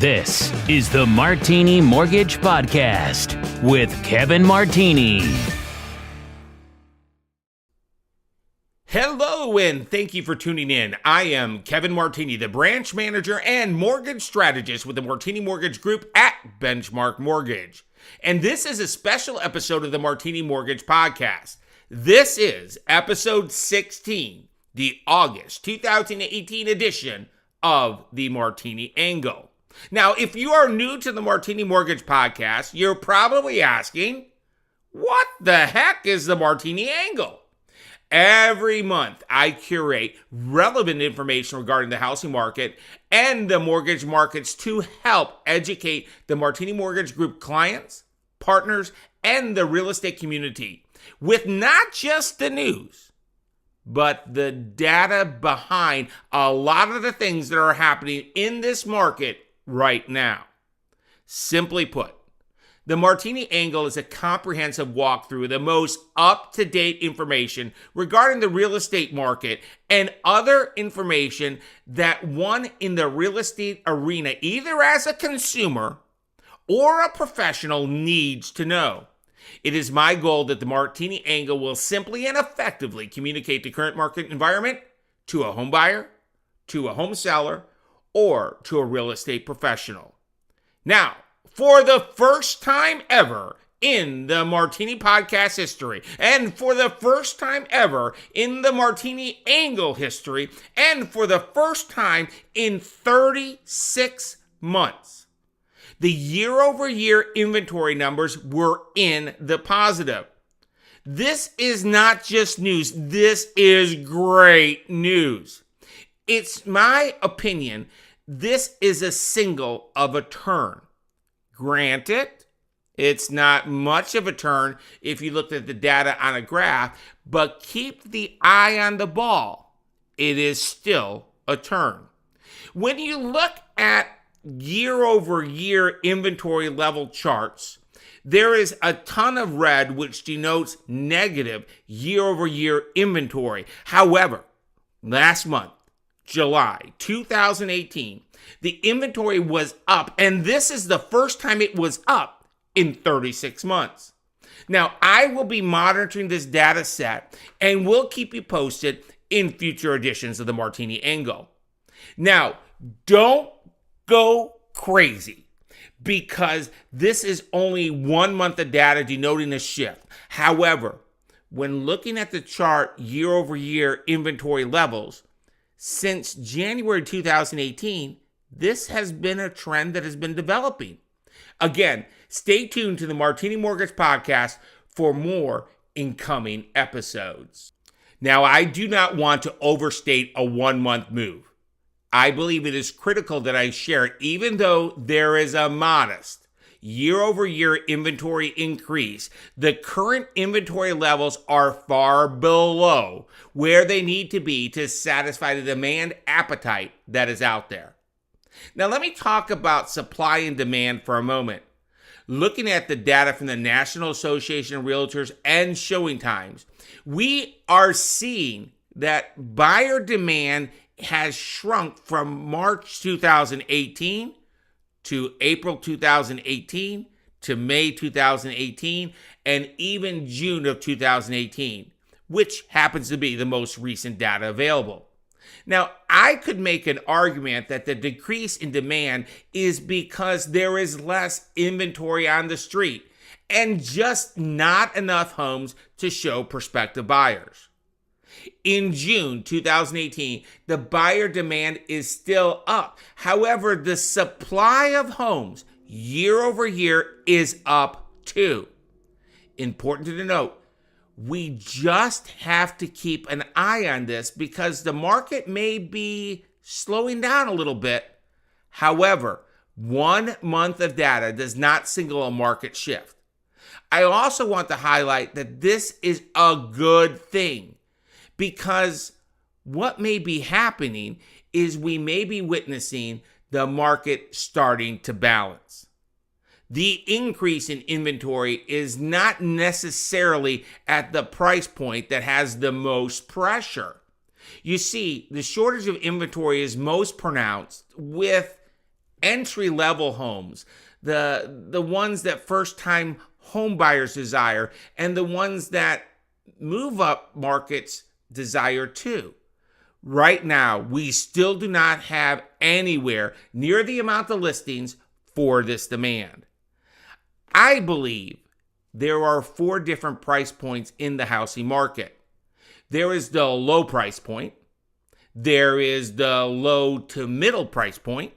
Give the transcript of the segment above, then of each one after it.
This is the Martini Mortgage Podcast with Kevin Martini. Hello, and thank you for tuning in. I am Kevin Martini, the branch manager and mortgage strategist with the Martini Mortgage Group at Benchmark Mortgage. And this is a special episode of the Martini Mortgage Podcast. This is episode 16, the August 2018 edition of the Martini Angle. Now, if you are new to the Martini Mortgage Podcast, you're probably asking, what the heck is the Martini Angle? Every month, I curate relevant information regarding the housing market and the mortgage markets to help educate the Martini Mortgage Group clients, partners, and the real estate community with not just the news, but the data behind a lot of the things that are happening in this market right now. Simply put, the Martini Angle is a comprehensive walkthrough of the most up-to-date information regarding the real estate market and other information that one in the real estate arena, either as a consumer or a professional, needs to know. It is my goal that the Martini Angle will simply and effectively communicate the current market environment to a home buyer, to a home seller, or to a real estate professional. Now, for the first time ever in the Martini podcast history, and for the first time ever in the Martini Angle history, and for the first time in 36 months, the year-over-year inventory numbers were in the positive. This is not just news. This is great news. It's my opinion, this is a signal of a turn. Granted, it's not much of a turn if you looked at the data on a graph, but keep the eye on the ball. It is still a turn. When you look at year-over-year inventory level charts, there is a ton of red which denotes negative year-over-year inventory. However, last month, July 2018, the inventory was up, and this is the first time it was up in 36 months. Now, I will be monitoring this data set, and we'll keep you posted in future editions of the Martini Angle. Now, don't go crazy, because this is only 1 month of data denoting a shift. However, when looking at the chart year-over-year inventory levels, since January 2018, this has been a trend that has been developing. Again, stay tuned to the Martini Mortgage Podcast for more incoming episodes. Now, I do not want to overstate a 1 month move. I believe it is critical that I share it, even though there is a modest year-over-year inventory increase. The current inventory levels are far below where they need to be to satisfy the demand appetite that is out there. Now, let me talk about supply and demand for a moment. Looking at the data from the National Association of Realtors and Showing Times, we are seeing that buyer demand has shrunk from March 2018 to April 2018 to May 2018 and even June of 2018, which happens to be the most recent data available. Now, I could make an argument that the decrease in demand is because there is less inventory on the street and just not enough homes to show prospective buyers. In June 2018, the buyer demand is still up. However, the supply of homes year over year is up too. Important to note, we just have to keep an eye on this because the market may be slowing down a little bit. However, 1 month of data does not signal a market shift. I also want to highlight that this is a good thing, because what may be happening is we may be witnessing the market starting to balance. The increase in inventory is not necessarily at the price point that has the most pressure. You see, the shortage of inventory is most pronounced with entry-level homes, the ones that first-time home buyers desire, and the ones that move-up markets desire too. Right now, we still do not have anywhere near the amount of listings for this demand. I believe there are 4 different price points in the housing market. There is the low price point. There is the low to middle price point.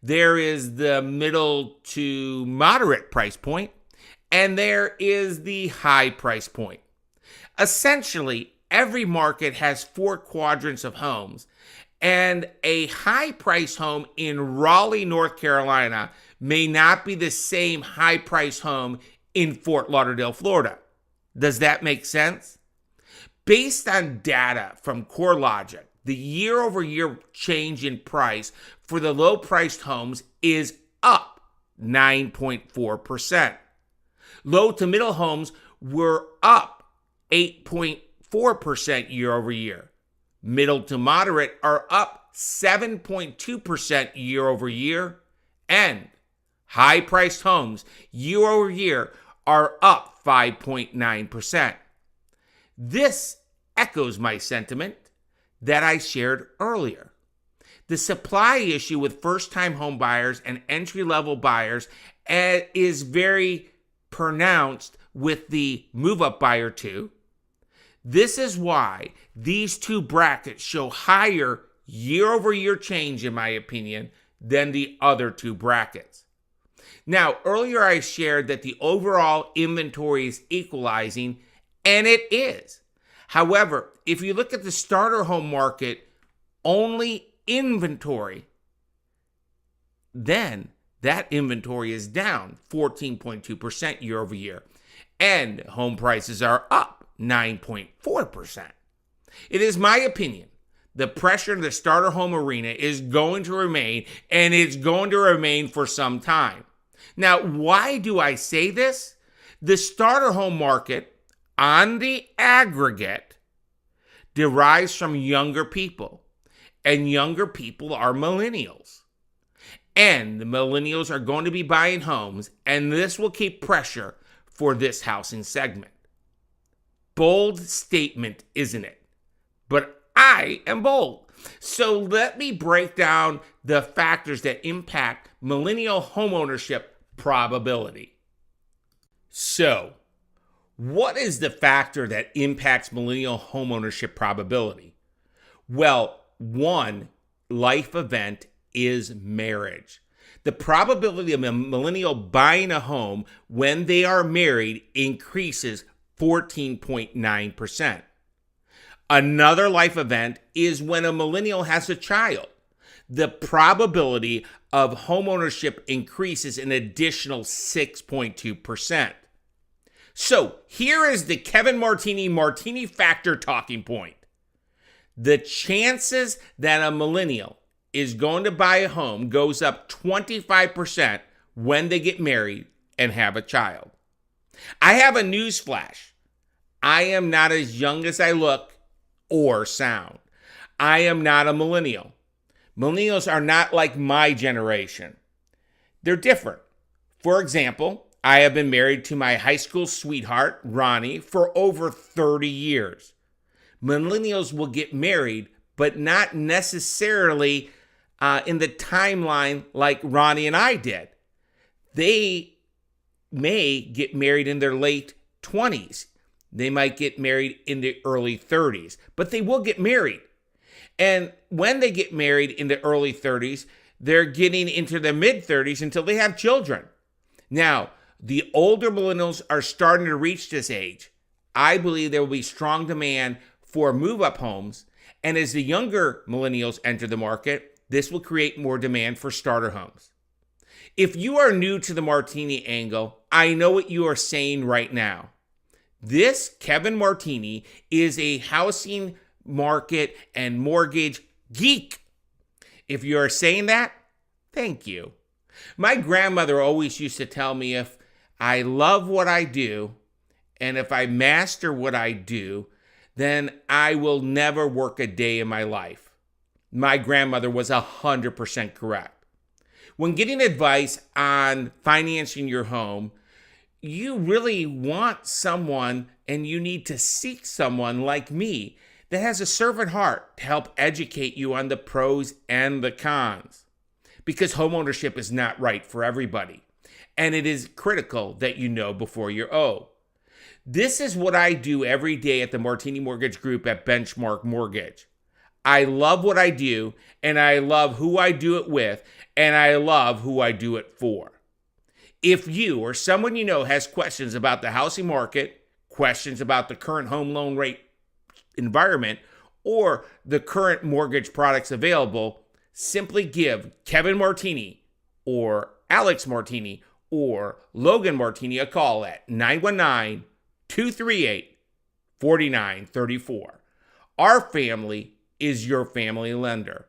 There is the middle to moderate price point. And there is the high price point. Essentially, every market has 4 quadrants of homes, and a high price home in Raleigh, North Carolina may not be the same high price home in Fort Lauderdale, Florida. Does that make sense? Based on data from CoreLogic, the year-over-year change in price for the low-priced homes is up 9.4%. Low to middle homes were up 8.4% year over year. Middle to moderate are up 7.2% year over year. And high-priced homes year over year are up 5.9%. This echoes my sentiment that I shared earlier. The supply issue with first-time home buyers and entry-level buyers is very pronounced with the move-up buyer too. This is why these 2 brackets show higher year-over-year change, in my opinion, than the other 2 brackets. Now, earlier I shared that the overall inventory is equalizing, and it is. However, if you look at the starter home market, only inventory, then that inventory is down 14.2% year over year, and home prices are up 9.4%. It is my opinion the pressure in the starter home arena is going to remain, and it's going to remain for some time. Now, why do I say this? The starter home market, on the aggregate, derives from younger people, and younger people are millennials. And the millennials are going to be buying homes, and this will keep pressure for this housing segment. Bold statement, isn't it? But I am bold. So let me break down the factors that impact millennial homeownership probability. So, what is the factor that impacts millennial homeownership probability? Well, one life event is marriage. The probability of a millennial buying a home when they are married increases 14.9%. Another life event is when a millennial has a child. The probability of homeownership increases an additional 6.2%. So here is the Kevin Martini Factor talking point. The chances that a millennial is going to buy a home goes up 25% when they get married and have a child. I have a news flash. I am not as young as I look or sound. I am not a millennial. Millennials are not like my generation. They're different. For example, I have been married to my high school sweetheart, Ronnie, for over 30 years. Millennials will get married, but not necessarily in the timeline like Ronnie and I did. They may get married in their late 20s. They might get married in the early 30s, but they will get married. And when they get married in the early 30s, they're getting into their mid 30s until they have children. Now, the older millennials are starting to reach this age. I believe there will be strong demand for move-up homes. And as the younger millennials enter the market, this will create more demand for starter homes. If you are new to the Martini Angle, I know what you are saying right now. This Kevin Martini is a housing market and mortgage geek. If you are saying that, thank you. My grandmother always used to tell me if I love what I do and if I master what I do, then I will never work a day in my life. My grandmother was 100% correct. When getting advice on financing your home, you really want someone and you need to seek someone like me that has a servant heart to help educate you on the pros and the cons. Because homeownership is not right for everybody. And it is critical that you know before you owe. This is what I do every day at the Martini Mortgage Group at Benchmark Mortgage. I love what I do, and I love who I do it with, and I love who I do it for. If you or someone you know has questions about the housing market, questions about the current home loan rate environment, or the current mortgage products available, simply give Kevin Martini or Alex Martini or Logan Martini a call at 919-238-4934. Our family is your family lender.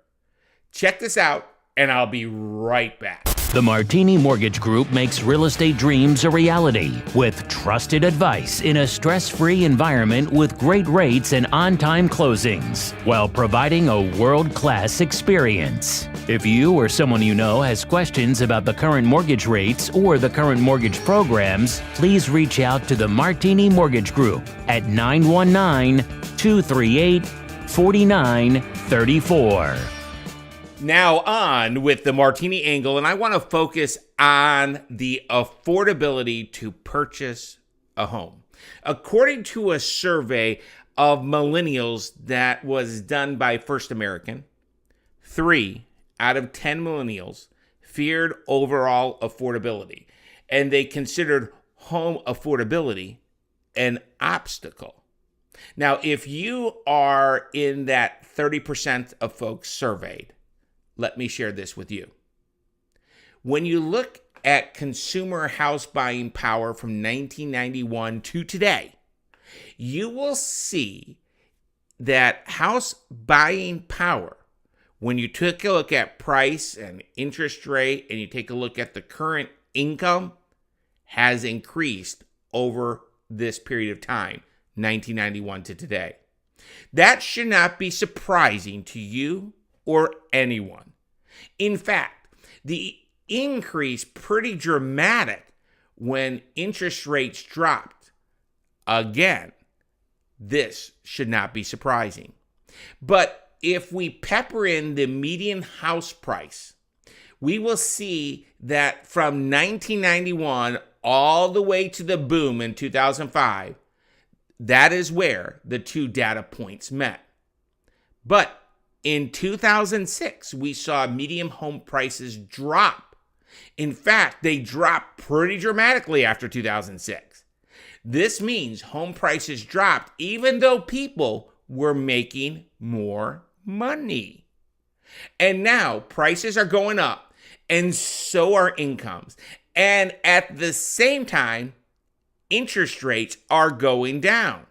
Check this out, and I'll be right back. The Martini Mortgage Group makes real estate dreams a reality with trusted advice in a stress-free environment with great rates and on-time closings while providing a world-class experience. If you or someone you know has questions about the current mortgage rates or the current mortgage programs, please reach out to the Martini Mortgage Group at 919-238-4934. Now on with the Martini Angle, and I want to focus on the affordability to purchase a home. According to a survey of millennials that was done by First American, 3 out of 10 millennials feared overall affordability, and they considered home affordability an obstacle. Now, if you are in that 30% of folks surveyed, let me share this with you. When you look at consumer house buying power from 1991 to today, you will see that house buying power, when you take a look at price and interest rate and you take a look at the current income, has increased over this period of time, 1991 to today. That should not be surprising to you or anyone. In fact, the increase pretty dramatic when interest rates dropped. Again, this should not be surprising. But if we pepper in the median house price, we will see that from 1991 all the way to the boom in 2005, that is where the two data points met. But in 2006, we saw median home prices drop. In fact, they dropped pretty dramatically after 2006. This means home prices dropped even though people were making more money. And now prices are going up, and so are incomes. And at the same time, interest rates are going down.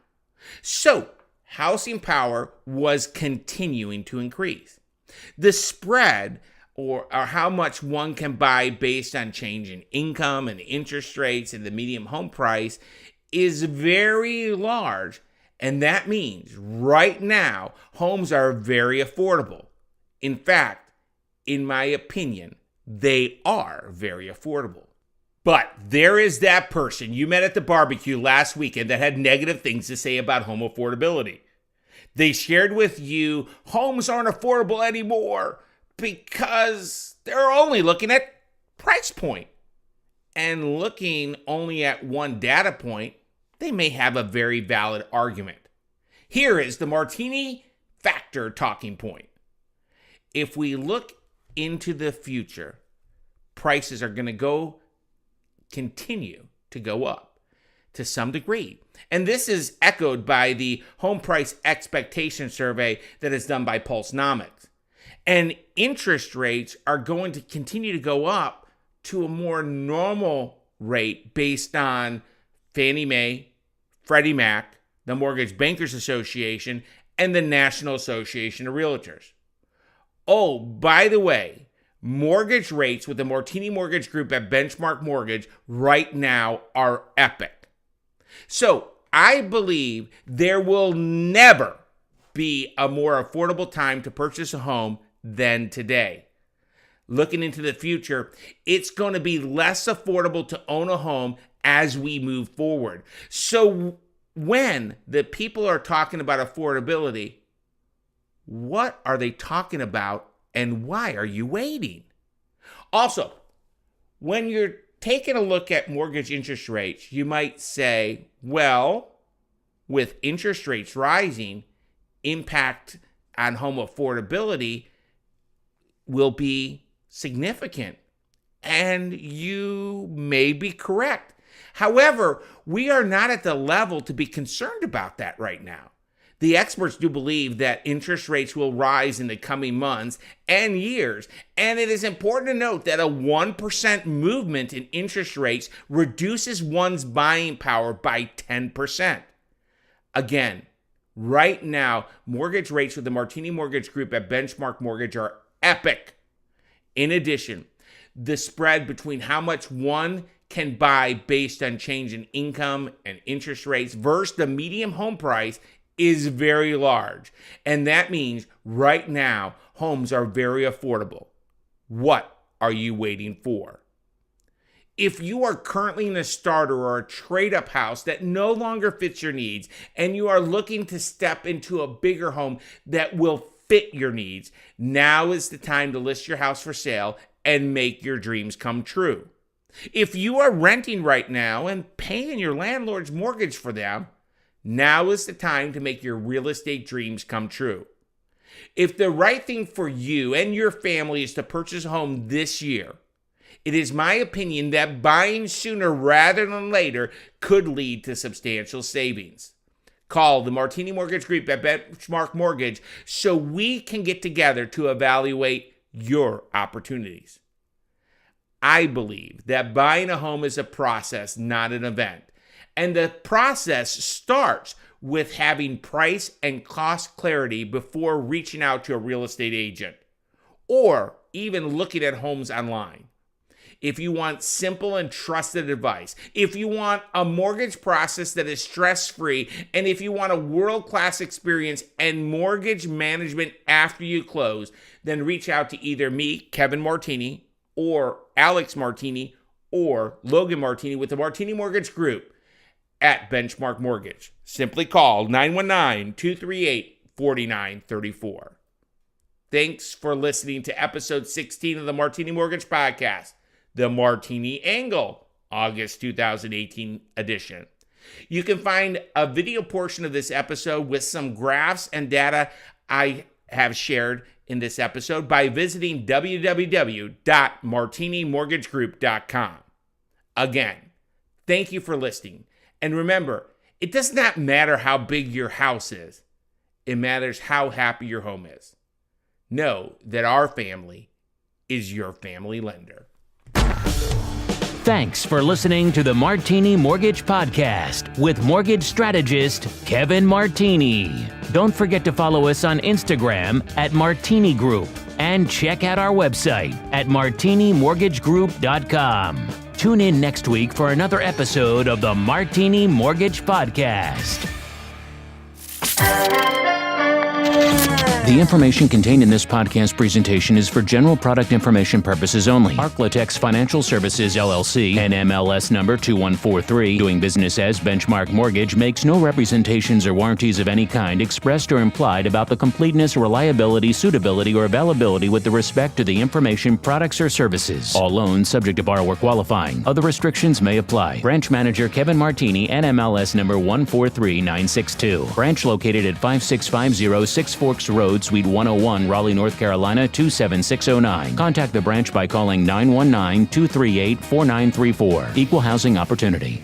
So housing power was continuing to increase. The spread, or how much one can buy based on change in income and interest rates and the median home price, is very large. And that means right now, homes are very affordable. In fact, in my opinion, they are very affordable. But there is that person you met at the barbecue last weekend that had negative things to say about home affordability. They shared with you homes aren't affordable anymore because they're only looking at price point. And looking only at one data point, they may have a very valid argument. Here is the Martini Factor talking point. If we look into the future, prices are going to continue to go up to some degree. And this is echoed by the home price expectation survey that is done by Pulsenomics. And interest rates are going to continue to go up to a more normal rate based on Fannie Mae, Freddie Mac, the Mortgage Bankers Association, and the National Association of Realtors. Oh, by the way, mortgage rates with the Martini Mortgage Group at Benchmark Mortgage right now are epic. So I believe there will never be a more affordable time to purchase a home than today. looking into the future, it's going to be less affordable to own a home as we move forward. So when the people are talking about affordability, what are they talking about and why are you waiting? Also, when you're taking a look at mortgage interest rates, you might say, well, with interest rates rising, impact on home affordability will be significant. And you may be correct. However, we are not at the level to be concerned about that right now. The experts do believe that interest rates will rise in the coming months and years, and it is important to note that a 1% movement in interest rates reduces one's buying power by 10%. Again, right now, mortgage rates with the Martini Mortgage Group at Benchmark Mortgage are epic. In addition, the spread between how much one can buy based on change in income and interest rates versus the median home price is very large. And that means right now, homes are very affordable. What are you waiting for? If you are currently in a starter or a trade-up house that no longer fits your needs and you are looking to step into a bigger home that will fit your needs, now is the time to list your house for sale and make your dreams come true. If you are renting right now and paying your landlord's mortgage for them, now is the time to make your real estate dreams come true. If the right thing for you and your family is to purchase a home this year, it is my opinion that buying sooner rather than later could lead to substantial savings. Call the Martini Mortgage Group at Benchmark Mortgage so we can get together to evaluate your opportunities. I believe that buying a home is a process, not an event. And the process starts with having price and cost clarity before reaching out to a real estate agent or even looking at homes online. If you want simple and trusted advice, if you want a mortgage process that is stress-free, and if you want a world-class experience and mortgage management after you close, then reach out to either me, Kevin Martini, or Alex Martini, or Logan Martini with the Martini Mortgage Group at Benchmark Mortgage. Simply call 919-238-4934. Thanks for listening to episode 16 of the Martini Mortgage Podcast, the Martini Angle, August 2018 edition. You can find a video portion of this episode with some graphs and data I have shared in this episode by visiting www.martinimortgagegroup.com. Again, thank you for listening. And remember, it does not matter how big your house is. It matters how happy your home is. Know that our family is your family lender. Thanks for listening to the Martini Mortgage Podcast with mortgage strategist Kevin Martini. Don't forget to follow us on Instagram at Martini Group and check out our website at martinimortgagegroup.com. Tune in next week for another episode of the Martini Mortgage Podcast. The information contained in this podcast presentation is for general product information purposes only. Arklatex Financial Services, LLC, NMLS number 2143, doing business as Benchmark Mortgage, makes no representations or warranties of any kind expressed or implied about the completeness, reliability, suitability, or availability with respect to the information, products, or services. All loans subject to borrower qualifying. Other restrictions may apply. Branch Manager Kevin Martini, NMLS number 143962. Branch located at 5650 Six Forks Road, Suite 101, Raleigh, North Carolina 27609. Contact the branch by calling 919-238-4934. Equal housing opportunity.